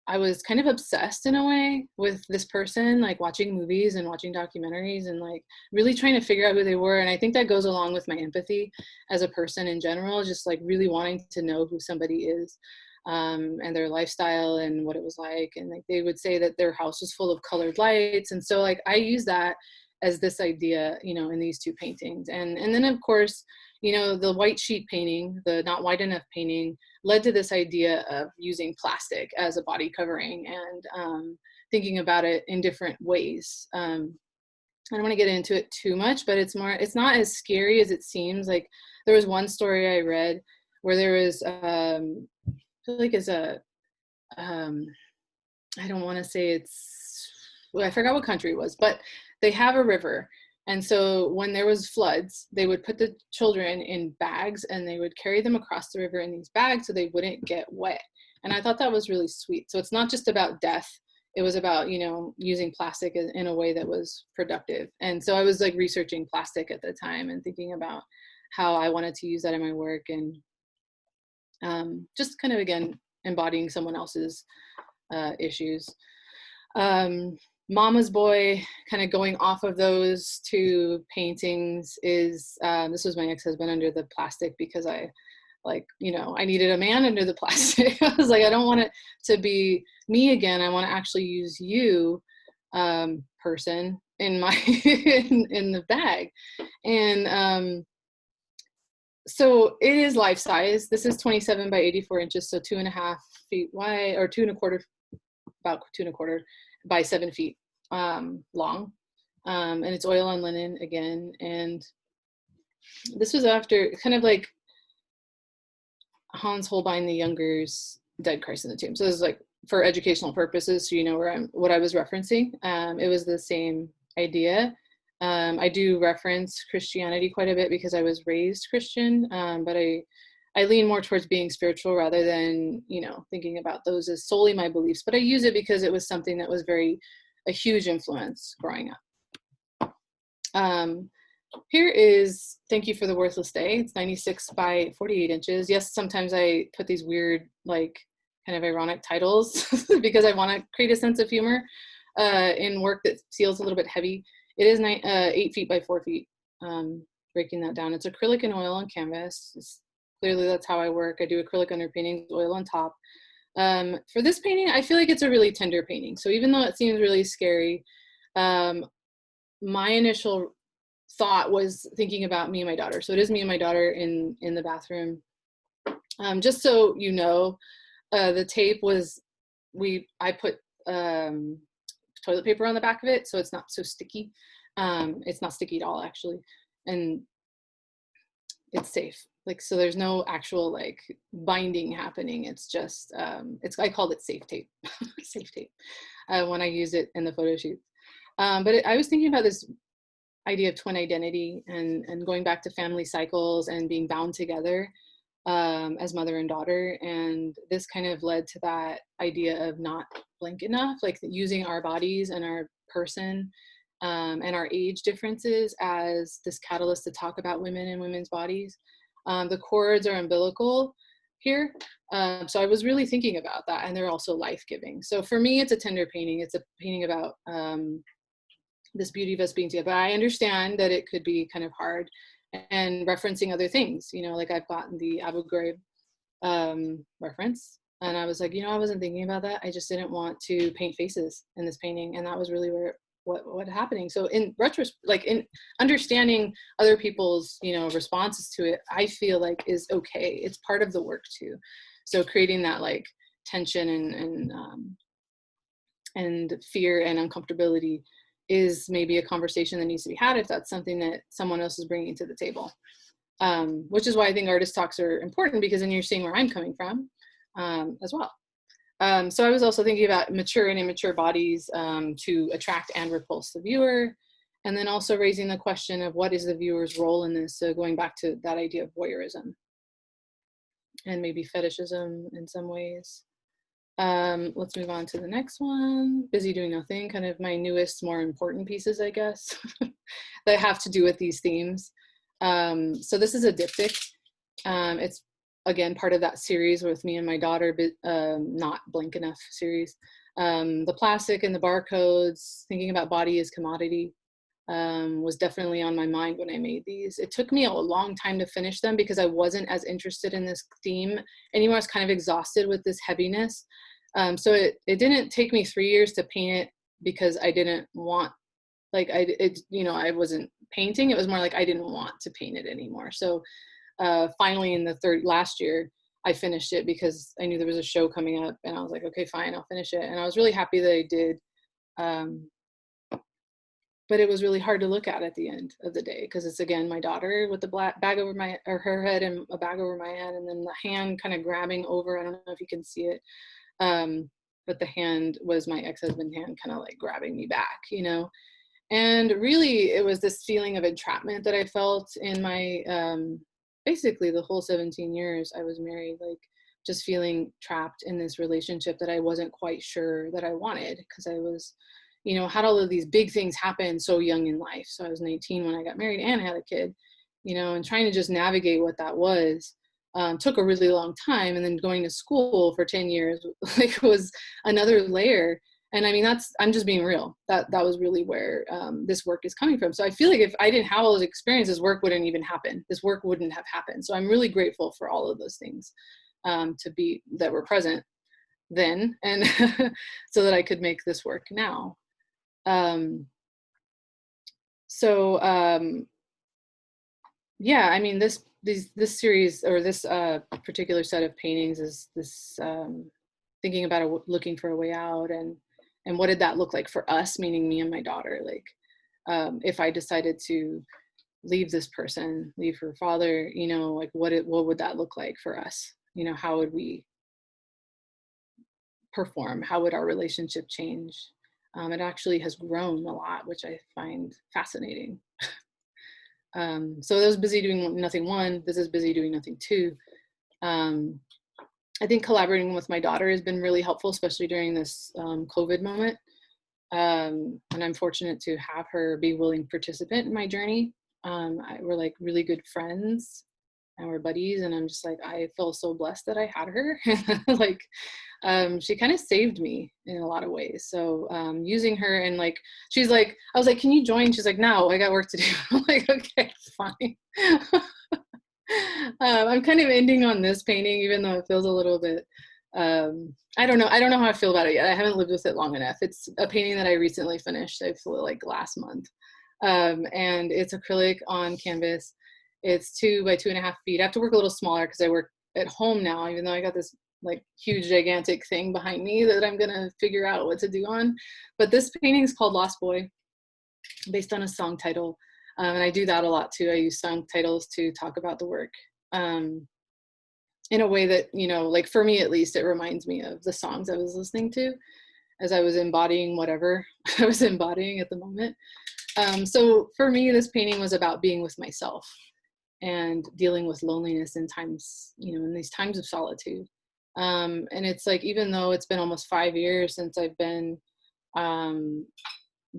B: I was kind of obsessed in a way with this person, like watching movies and watching documentaries and like really trying to figure out who they were. And I think that goes along with my empathy as a person in general, just like really wanting to know who somebody is, and their lifestyle and what it was like. And like they would say that their house was full of colored lights. And so like I use that as this idea, you know, in these two paintings. And then of course, you know, the white sheet painting, the not wide enough painting, led to this idea of using plastic as a body covering and thinking about it in different ways. I don't want to get into it too much, but it's not as scary as it seems. Like there was one story I read where there was, I feel like it's a, I don't want to say well, I forgot what country it was, but they have a river. And so when there was floods, they would put the children in bags and they would carry them across the river in these bags so they wouldn't get wet. And I thought that was really sweet. So it's not just about death. It was about, you know, using plastic in a way that was productive. And so I was like researching plastic at the time and thinking about how I wanted to use that in my work and just kind of, again, embodying someone else's issues. Mama's Boy, kind of going off of those two paintings, is this was my ex-husband under the plastic because I needed a man under the plastic. I was like, I don't want it to be me again. I want to actually use you, person, in my in the bag. And so it is life size. This is 27 by 84 inches, so 2.5 feet wide, or 2.25, about 2.25 by 7 feet long. And it's oil on linen again. And this was after kind of like Hans Holbein the Younger's Dead Christ in the Tomb. So this is like for educational purposes, so you know what I was referencing. It was the same idea. I do reference Christianity quite a bit because I was raised Christian, but I lean more towards being spiritual rather than, you know, thinking about those as solely my beliefs. But I use it because it was something that was a huge influence growing up. Here is Thank You for the Worthless Day. It's 96 by 48 inches. Yes, sometimes I put these weird, like, kind of ironic titles because I want to create a sense of humor in work that feels a little bit heavy. It is 8 feet by 4 feet, breaking that down. It's acrylic and oil on canvas. Clearly, that's how I work. I do acrylic underpaintings, oil on top. For this painting, I feel like it's a really tender painting. So even though it seems really scary, my initial thought was thinking about me and my daughter. So it is me and my daughter in the bathroom. Just so you know, the tape was, I put toilet paper on the back of it, so it's not so sticky. It's not sticky at all, actually, and it's safe. Like, so there's no actual like binding happening. It's just, I called it safe tape, safe tape, when I use it in the photo shoots. But I was thinking about this idea of twin identity and going back to family cycles and being bound together as mother and daughter. And this kind of led to that idea of not blank enough, like using our bodies and our person and our age differences as this catalyst to talk about women and women's bodies. The chords are umbilical here. So I was really thinking about that, and they're also life-giving. So for me, it's a tender painting. It's a painting about this beauty of us being together. But I understand that it could be kind of hard and referencing other things, you know, like I've gotten the Abu Ghraib reference. And I was like, you know, I wasn't thinking about that. I just didn't want to paint faces in this painting. And that was really what happening. So in retrospect, like in understanding other people's, you know, responses to it, I feel like is okay. It's part of the work too. So creating that like tension and fear and uncomfortability is maybe a conversation that needs to be had if that's something that someone else is bringing to the table. Which is why I think artist talks are important, because then you're seeing where I'm coming from as well. So I was also thinking about mature and immature bodies to attract and repulse the viewer. And then also raising the question of what is the viewer's role in this? So going back to that idea of voyeurism and maybe fetishism in some ways. Let's move on to the next one. Busy Doing Nothing, kind of my newest, more important pieces, I guess, that have to do with these themes. So this is a diptych. It's again, part of that series with me and my daughter, not blank enough series. The plastic and the barcodes, thinking about body as commodity, was definitely on my mind when I made these. It took me a long time to finish them because I wasn't as interested in this theme anymore. I was kind of exhausted with this heaviness. So it didn't take me 3 years to paint it because I didn't want, like, I wasn't painting. It was more like I didn't want to paint it anymore. So finally in the last year, I finished it because I knew there was a show coming up, and I was like, okay, fine, I'll finish it. And I was really happy that I did. But it was really hard to look at the end of the day because it's, again, my daughter with the black bag over her head and a bag over my head, and then the hand kind of grabbing over. I don't know if you can see it, but the hand was my ex-husband's hand, kind of like grabbing me back, And really, it was this feeling of entrapment that I felt in my basically the whole 17 years I was married, like just feeling trapped in this relationship that I wasn't quite sure that I wanted, because I was, had all of these big things happen so young in life. So I was 19 when I got married and had a kid, and trying to just navigate what that was took a really long time. And then going to school for 10 years like was another layer. And I mean, I'm just being real. That was really where this work is coming from. So I feel like if I didn't have all those experiences, work wouldn't even happen. This work wouldn't have happened. So I'm really grateful for all of those things that were present then, and so that I could make this work now. Yeah, I mean, this series, or this particular set of paintings, is this thinking about looking for a way out, and what did that look like for us, meaning me and my daughter. Like, if I decided to leave this person, leave her father, like what would that look like for us? How would we perform? How would our relationship change? It actually has grown a lot, which I find fascinating. So I was busy doing nothing one, this is busy doing nothing two. I think collaborating with my daughter has been really helpful, especially during this COVID moment. And I'm fortunate to have her be a willing participant in my journey. We're like really good friends and we're buddies, and I'm just like, I feel so blessed that I had her. Like, she kind of saved me in a lot of ways. So using her, and like, she's like, I was like, can you join? She's like, no, I got work to do. I'm like, okay, fine. I'm kind of ending on this painting, even though it feels a little bit, I don't know how I feel about it yet. I haven't lived with it long enough. It's a painting that I recently finished, I feel like last month. And it's acrylic on canvas. It's 2 by 2.5 feet. I have to work a little smaller because I work at home now, even though I got this like huge gigantic thing behind me that I'm gonna figure out what to do on. But this painting is called Lost Boy, based on a song title. And I do that a lot too. I use song titles to talk about the work in a way that, like for me at least, it reminds me of the songs I was listening to as I was embodying whatever I was embodying at the moment. So for me, this painting was about being with myself and dealing with loneliness in times, in these times of solitude. And it's like, even though it's been almost 5 years since I've been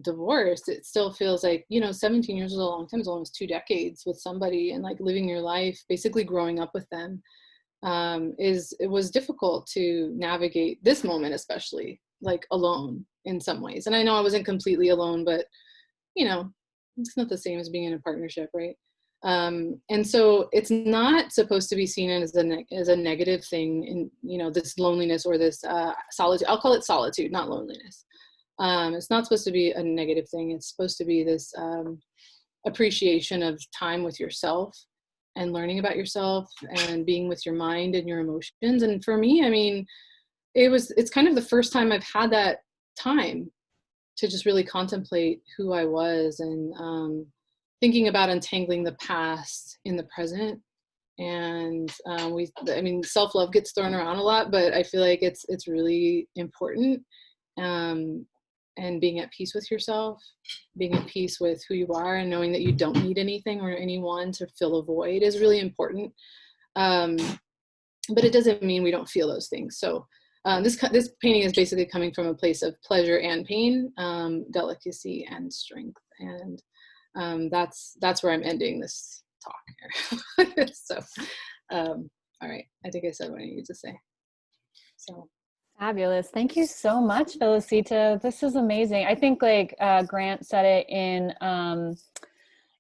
B: divorced, it still feels like, 17 years is a long time. It's almost 2 decades with somebody, and like living your life, basically growing up with them, it was difficult to navigate this moment, especially like alone in some ways. And I know I wasn't completely alone, but it's not the same as being in a partnership, right? And so it's not supposed to be seen as a negative thing, in this loneliness or this solitude. I'll call it solitude, not loneliness. It's not supposed to be a negative thing. It's supposed to be this appreciation of time with yourself and learning about yourself and being with your mind and your emotions. And for me, I mean, it's kind of the first time I've had that time to just really contemplate who I was, and thinking about untangling the past in the present. And self-love gets thrown around a lot, but I feel like it's really important. And being at peace with yourself, being at peace with who you are, and knowing that you don't need anything or anyone to fill a void is really important. But it doesn't mean we don't feel those things. So this painting is basically coming from a place of pleasure and pain, delicacy and strength. And that's where I'm ending this talk here. So, all right. I think I said what I needed to say. So.
A: Fabulous. Thank you so much, Felicita. This is amazing. I think like Grant said it in,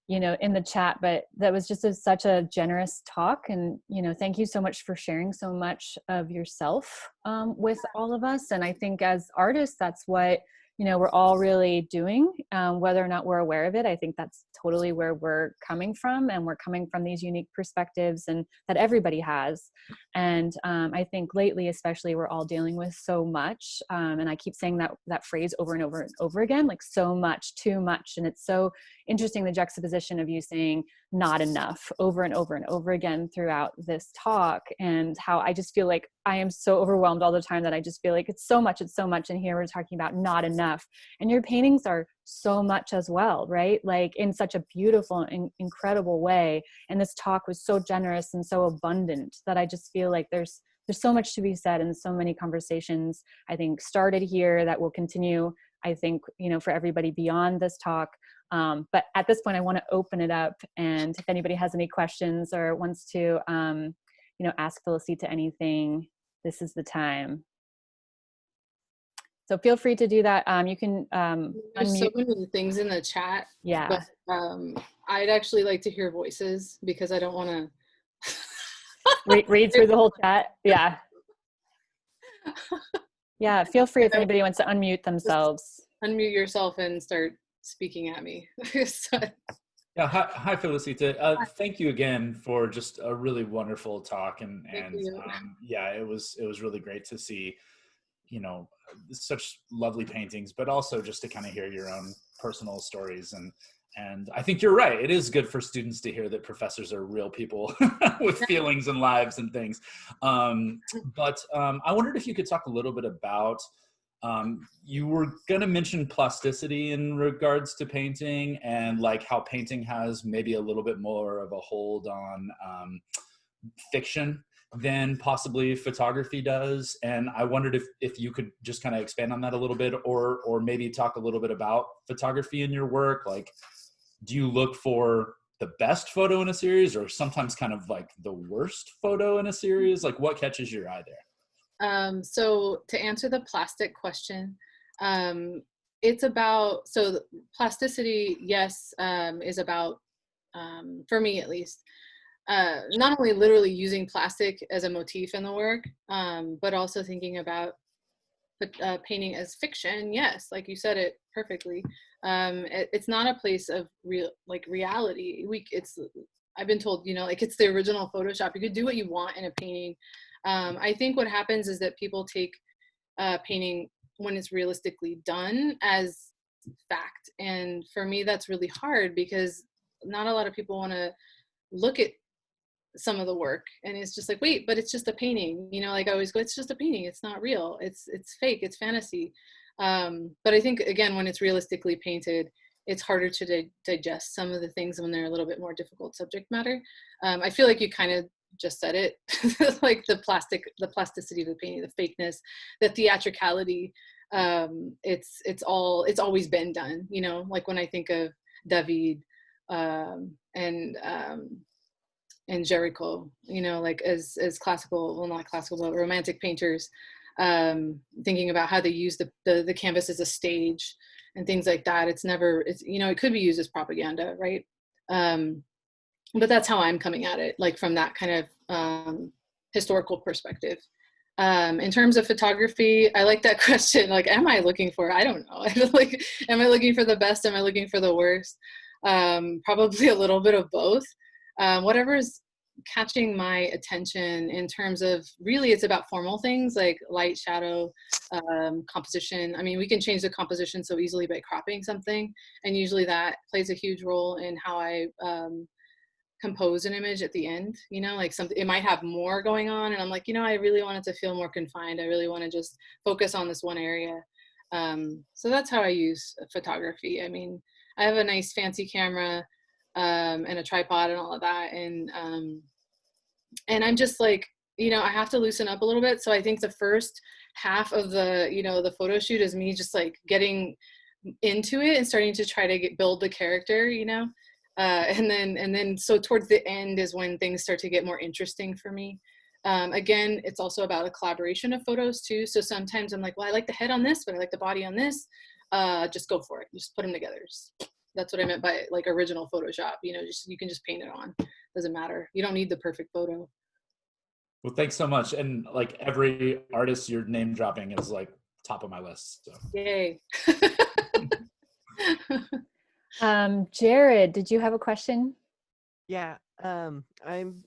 A: in the chat, but that was just such a generous talk. And, thank you so much for sharing so much of yourself with all of us. And I think as artists, that's what, we're all really doing, whether or not we're aware of it. I think that's totally where we're coming from. And we're coming from these unique perspectives and that everybody has. And I think lately, especially, we're all dealing with so much. And I keep saying that phrase over and over and over again, like so much, too much. And it's so interesting, the juxtaposition of you saying not enough over and over and over again throughout this talk, and how I just feel like I am so overwhelmed all the time that I just feel like it's so much. And here we're talking about not enough. And your paintings are so much as well, right? Like in such a beautiful and incredible way. And this talk was so generous and so abundant that I just feel like there's so much to be said, and so many conversations I think started here that will continue, I think, for everybody beyond this talk. But at this point, I want to open it up, and if anybody has any questions or wants to, ask Felicita anything, this is the time. So feel free to do that. You can
B: There's so
A: unmute.
B: many things in the chat.
A: Yeah.
B: But I'd actually like to hear voices, because I don't want to
A: read through the whole chat. Yeah. Yeah. Feel free if anybody wants to unmute themselves.
B: Just unmute yourself and start speaking at me. So.
C: Yeah, hi Felicita. Thank you again for just a really wonderful talk, and yeah, it was really great to see, such lovely paintings, but also just to kind of hear your own personal stories, and I think you're right. It is good for students to hear that professors are real people with feelings and lives and things. But I wondered if you could talk a little bit about. You were going to mention plasticity in regards to painting, and like how painting has maybe a little bit more of a hold on fiction than possibly photography does. And I wondered if you could just kind of expand on that a little bit, or maybe talk a little bit about photography in your work. Like, do you look for the best photo in a series, or sometimes kind of like the worst photo in a series? Like, what catches your eye there?
B: So to answer the plastic question, it's about, so plasticity, yes, is about, for me at least, not only literally using plastic as a motif in the work, but also thinking about painting as fiction. Yes, like you said it perfectly. It's not a place of reality. I've been told, like it's the original Photoshop. You could do what you want in a painting. I think what happens is that people take painting when it's realistically done as fact. And for me, that's really hard, because not a lot of people want to look at some of the work, and it's just like, wait, but it's just a painting, like I always go, it's just a painting, it's not real, it's fake, it's fantasy. But I think, again, when it's realistically painted, it's harder to digest some of the things when they're a little bit more difficult subject matter. I feel like you kind of just said it, like the plasticity of the painting, the fakeness, the theatricality. It's always been done, like when I think of David and Jericho, like as classical, well, not classical, but romantic painters, thinking about how they use the canvas as a stage and things like that. It could be used as propaganda, right? But that's how I'm coming at it, like from that kind of historical perspective. In terms of photography, I like that question. Like, am I looking for, I don't know. Like, am I looking for the best? Am I looking for the worst? Probably a little bit of both. Whatever is catching my attention in terms of, really, it's about formal things like light, shadow, composition. I mean, we can change the composition so easily by cropping something. And usually that plays a huge role in how I compose an image at the end, like something, it might have more going on, and I'm like, I really want it to feel more confined. I really want to just focus on this one area. So that's how I use photography. I mean, I have a nice fancy camera and a tripod and all of that, and I'm just like, I have to loosen up a little bit. So I think the first half of the photo shoot is me just like getting into it and starting to try to build the character, and then so towards the end is when things start to get more interesting for me. Again, it's also about a collaboration of photos too. So sometimes I'm like, well, I like the head on this, but I like the body on this. Just go for it. Just put them together. That's what I meant by like original Photoshop. You know, just you can just paint it on. Doesn't matter. You don't need the perfect photo.
C: Well, thanks so much. And like every artist you're name dropping is like top of my list. So.
B: Yay.
A: Jared, did you have a question?
D: Yeah, I'm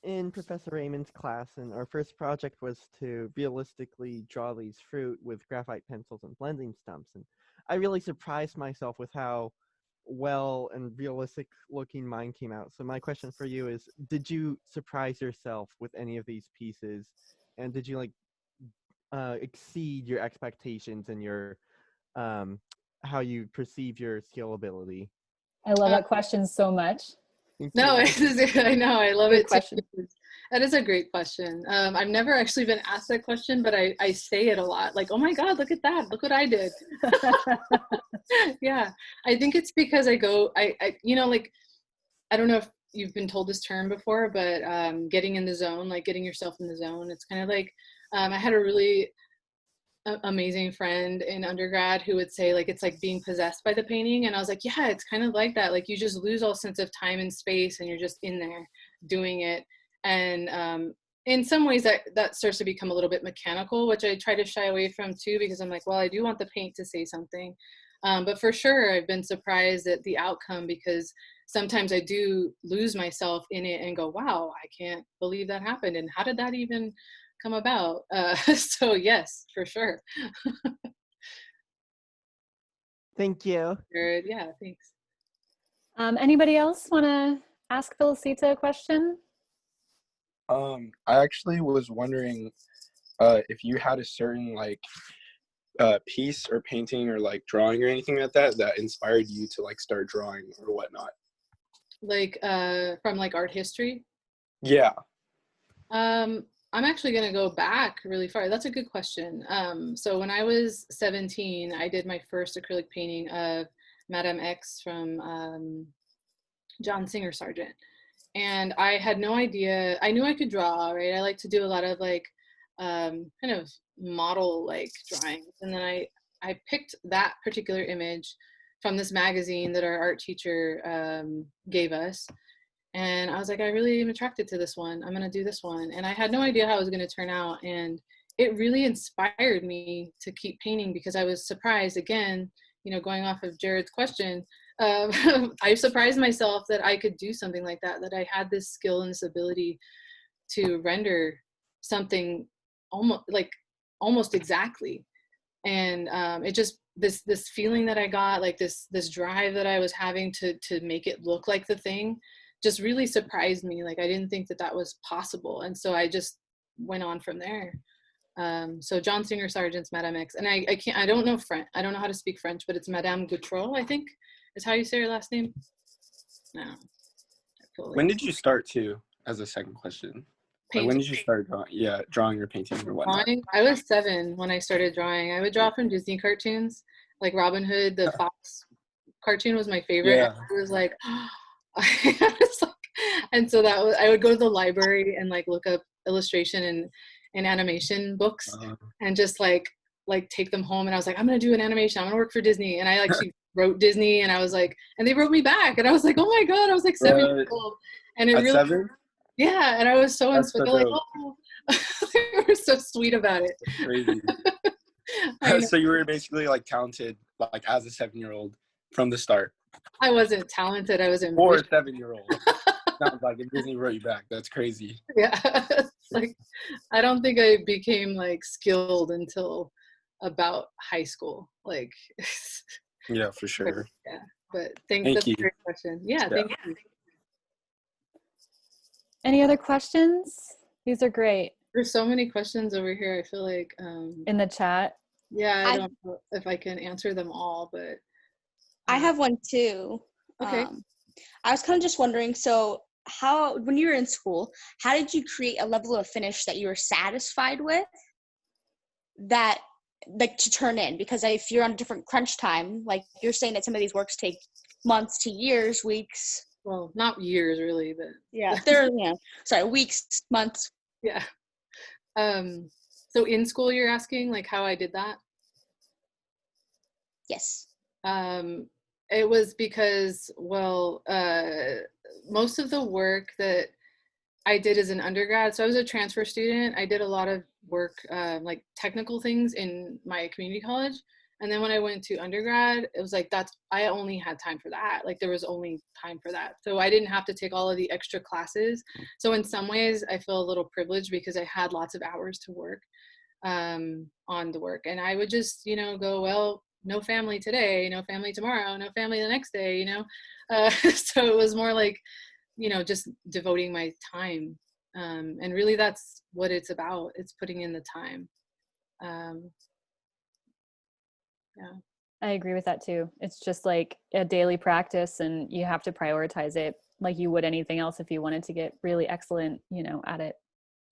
D: in Professor Raymond's class, and our first project was to realistically draw these fruit with graphite pencils and blending stumps. And I really surprised myself with how well and realistic looking mine came out. So my question for you is, did you surprise yourself with any of these pieces? And did you like exceed your expectations and your how you perceive your skill ability?
A: I love that question so much.
B: No, I know. I love it
A: question.
B: too. That is a great question. I've never actually been asked that question, but I say it a lot. Like, oh my God, look at that. Look what I did. Yeah. I think it's because I you know, like, I don't know if you've been told this term before, but getting in the zone, like getting yourself in the zone. It's kind of like, I had a really amazing friend in undergrad who would say like it's like being possessed by the painting, and I was like, yeah, it's kind of like that. Like you just lose all sense of time and space, and you're just in there doing it. And in some ways that starts to become a little bit mechanical, which I try to shy away from too, because I'm like, well, I do want the paint to say something. But for sure, I've been surprised at the outcome, because sometimes I do lose myself in it and go, wow, I can't believe that happened, and how did that even come about? So yes, for sure.
D: Thank you.
B: Yeah, thanks.
A: Anybody else want to ask Felicita a question?
E: I actually was wondering if you had a certain like piece or painting or like drawing or anything like that inspired you to like start drawing or whatnot.
B: Like from like art history?
E: Yeah.
B: I'm actually going to go back really far. That's a good question. So when I was 17, I did my first acrylic painting of Madame X from John Singer Sargent. And I had no idea. I knew I could draw, right? I like to do a lot of like kind of model like drawings. And then I picked that particular image from this magazine that our art teacher gave us. And I was like, I really am attracted to this one. I'm going to do this one. And I had no idea how it was going to turn out. And it really inspired me to keep painting, because I was surprised, again, you know, going off of Jared's question, I surprised myself that I could do something like that, that I had this skill and this ability to render something almost exactly. And it just, this feeling that I got, like this drive that I was having to make it look like the thing, just really surprised me. Like I didn't think that was possible, and so I just went on from there. So John Singer Sargent's Madame X, and I don't know French. I don't know how to speak French, but it's Madame Gautreau, I think is how you say her last name. No.
E: When did you start to? As a second question, like when did you start drawing? Yeah, drawing or painting or whatnot.
B: I was 7 when I started drawing. I would draw from Disney cartoons, like Robin Hood. The Fox cartoon was my favorite.
E: Yeah.
B: I was like. And so I would go to the library and like look up illustration and animation books, and just like take them home. And I was like, I'm gonna do an animation. I'm gonna work for Disney. And I actually wrote Disney, and I was like, and they wrote me back, and I was like, oh my God, I was like 7 years old, and it
E: At
B: really
E: 7?
B: Yeah, and I was so inspired. Like, oh, they were so sweet about it.
E: That's crazy. So you were basically like talented, like as a 7-year-old from the start.
B: I wasn't talented. I was ambitious.
E: Or a 7-year-old. Sounds like if Disney wrote you back. That's crazy.
B: Yeah, like I don't think I became like skilled until about high school. Like.
E: Yeah, for sure.
B: Yeah, but thank
E: you.
B: A great question. Yeah, thank you.
A: Any other questions? These are great.
B: There's so many questions over here. I feel like
A: in the chat.
B: Yeah, I don't know if I can answer them all, but
F: I have one too.
B: Okay.
F: I was kind of just wondering, so when you were in school, how did you create a level of finish that you were satisfied with, that like to turn in? Because if you're on a different crunch time, like you're saying that some of these works take months to years, weeks.
B: Well, not years really, but
F: yeah, weeks, months.
B: Yeah. So in school, you're asking like how I did that?
F: Yes.
B: It was because, well, most of the work that I did as an undergrad, so I was a transfer student. I did a lot of work, like technical things in my community college. And then when I went to undergrad, it was like, I only had time for that. Like there was only time for that. So I didn't have to take all of the extra classes. So in some ways I feel a little privileged because I had lots of hours to work on the work. And I would just, go, well, no family today, no family tomorrow, no family the next day, so it was more like, just devoting my time. And really that's what it's about. It's putting in the time. Yeah.
A: I agree with that too. It's just like a daily practice, and you have to prioritize it like you would anything else if you wanted to get really excellent, at it.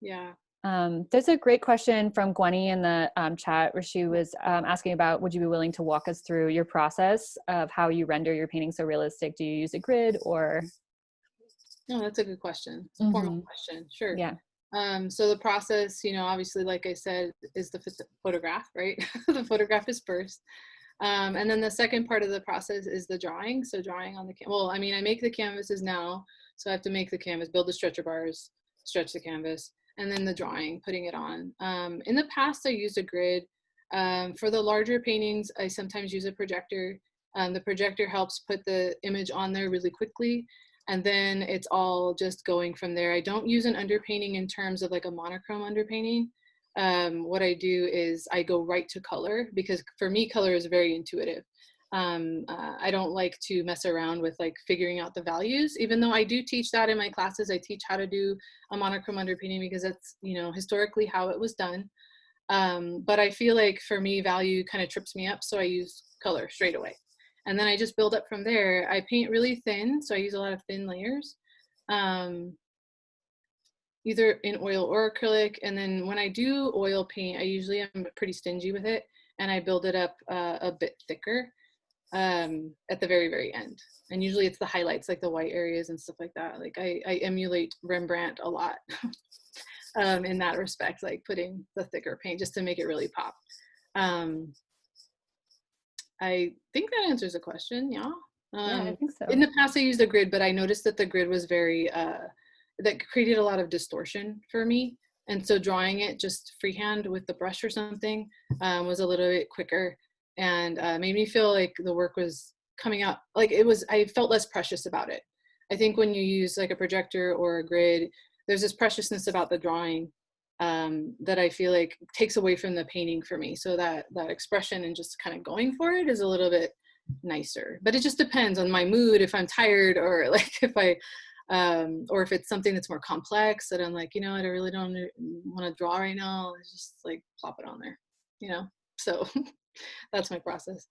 B: Yeah.
A: There's a great question from Gwenny in the chat where she was asking about, would you be willing to walk us through your process of how you render your painting so realistic? Do you use a grid or?
B: No, that's a good question. It's a formal question. Sure.
A: Yeah.
B: So the process, obviously, like I said, is the photograph, right? The photograph is first. And then the second part of the process is the drawing. So drawing on the well, I make the canvases now. So I have to make the canvas, build the stretcher bars, stretch the canvas, and then the drawing, putting it on. In the past, I used a grid. For the larger paintings, I sometimes use a projector. The projector helps put the image on there really quickly. And then it's all just going from there. I don't use an underpainting in terms of like a monochrome underpainting. What I do is I go right to color, because for me, color is very intuitive. I don't like to mess around with like figuring out the values, even though I do teach that in my classes. I teach how to do a monochrome underpainting because that's, historically how it was done. But I feel like for me, value kind of trips me up. So I use color straight away. And then I just build up from there. I paint really thin, so I use a lot of thin layers, either in oil or acrylic. And then when I do oil paint, I usually am pretty stingy with it, and I build it up a bit thicker at the very, very end. And usually it's the highlights, like the white areas and stuff like that. Like I emulate Rembrandt a lot in that respect, like putting the thicker paint just to make it really pop. I think that answers the question. Yeah.
A: Yeah, I think so.
B: In the past, I used a grid, but I noticed that the grid was very, that created a lot of distortion for me. And so drawing it just freehand with the brush or something was a little bit quicker, and made me feel like the work was coming out, like I felt less precious about it. I think when you use like a projector or a grid, there's this preciousness about the drawing that I feel like takes away from the painting for me. So that expression and just kind of going for it is a little bit nicer. But it just depends on my mood, if I'm tired, or like if I or if it's something that's more complex that I'm like, I really don't want to draw right now. Let's just like plop it on there, so that's my process.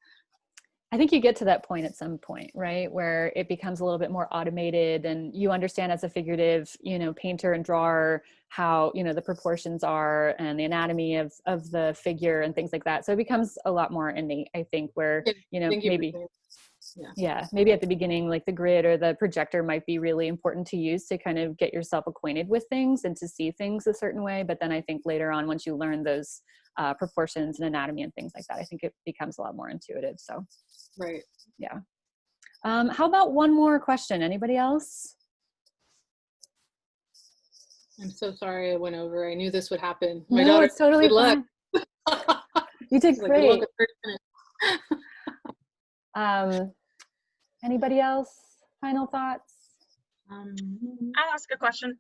A: I think you get to that point at some point, right, where it becomes a little bit more automated, and you understand as a figurative, painter and drawer how, the proportions are and the anatomy of the figure and things like that. So it becomes a lot more innate, I think, where, maybe, maybe at the beginning, like the grid or the projector might be really important to use to kind of get yourself acquainted with things and to see things a certain way. But then I think later on, once you learn those proportions and anatomy and things like that, I think it becomes a lot more intuitive. So,
B: right.
A: Yeah. How about one more question? Anybody else?
B: I'm so sorry I went over. I knew this would happen.
A: My daughter, it's totally fine. You did great. Anybody else? Final thoughts?
G: I'll ask a question.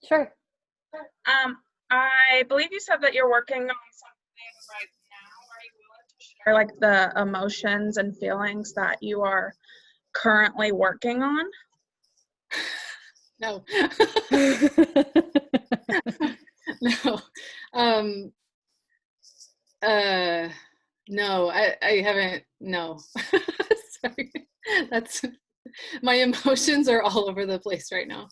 A: Sure.
G: I believe you said that you're working on something right now. Are you willing to share like the emotions and feelings that you are currently working on?
B: No. No. No, I haven't. No. Sorry. That's, my emotions are all over the place right now.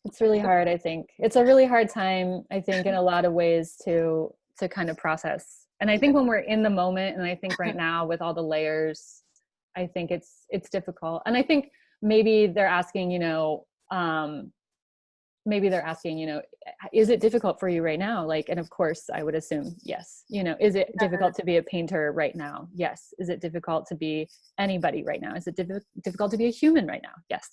A: It's really hard, I think. It's a really hard time, I think, in a lot of ways to kind of process. And I think when we're in the moment, and I think right now with all the layers, I think it's difficult. And I think maybe they're asking, maybe they're asking, is it difficult for you right now? Like, and of course I would assume yes. Is it difficult to be a painter right now? Yes. Is it difficult to be anybody right now? Is it difficult to be a human right now? Yes.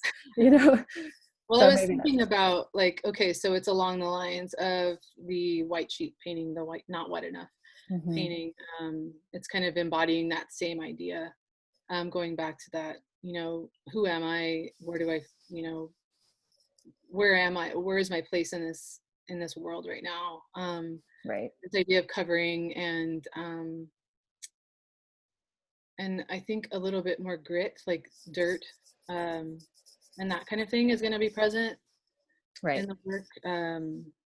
B: Well,
A: So
B: I was thinking about like, okay, so it's along the lines of the white sheet painting, the white, not wet enough painting. It's kind of embodying that same idea. Going back to that, who am I? Where do I, where am I? Where is my place in this world right now?
A: Right.
B: This idea of covering and I think a little bit more grit, like dirt, and that kind of thing is going to be present in the work.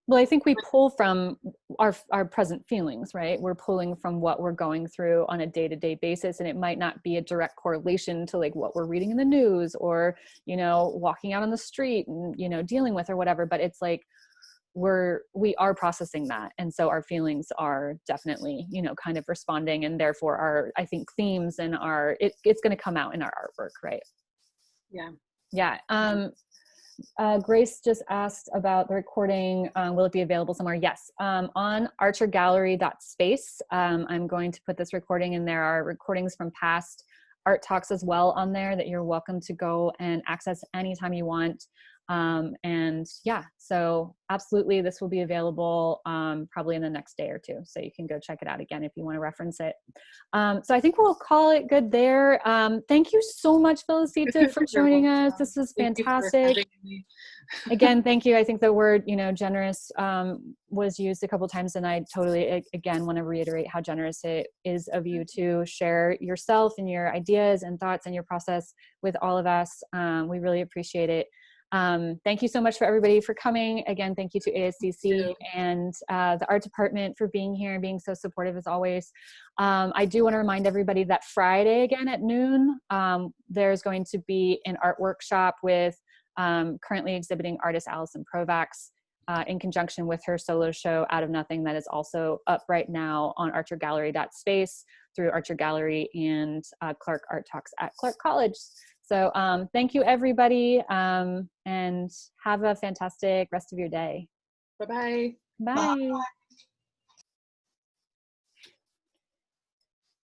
A: Well, I think we pull from our present feelings, right? We're pulling from what we're going through on a day-to-day basis, and it might not be a direct correlation to like what we're reading in the news or, walking out on the street and, dealing with or whatever, but it's like we are processing that. And so our feelings are definitely, kind of responding, and therefore our, I think, themes and it's going to come out in our artwork, right?
B: Yeah.
A: Yeah. Grace just asked about the recording. Will it be available somewhere? Yes. On archergallery.space. I'm going to put this recording, and there are recordings from past art talks as well on there that you're welcome to go and access anytime you want. And yeah, so absolutely this will be available probably in the next day or two. So you can go check it out again if you want to reference it. So I think we'll call it good there. Thank you so much, Felicita, for joining us. This was fantastic. Again, thank you. I think the word, generous was used a couple of times, and I totally, again, want to reiterate how generous it is of you to share yourself and your ideas and thoughts and your process with all of us. We really appreciate it. Thank you so much for everybody for coming. Again, thank you to ASCC and the art department for being here and being so supportive as always. I do want to remind everybody that Friday again at noon, there's going to be an art workshop with currently exhibiting artist Allison Provax in conjunction with her solo show Out of Nothing, that is also up right now on archergallery.space through Archer Gallery and Clark Art Talks at Clark College. So thank you, everybody, and have a fantastic rest of your day.
B: Bye-bye.
A: Bye.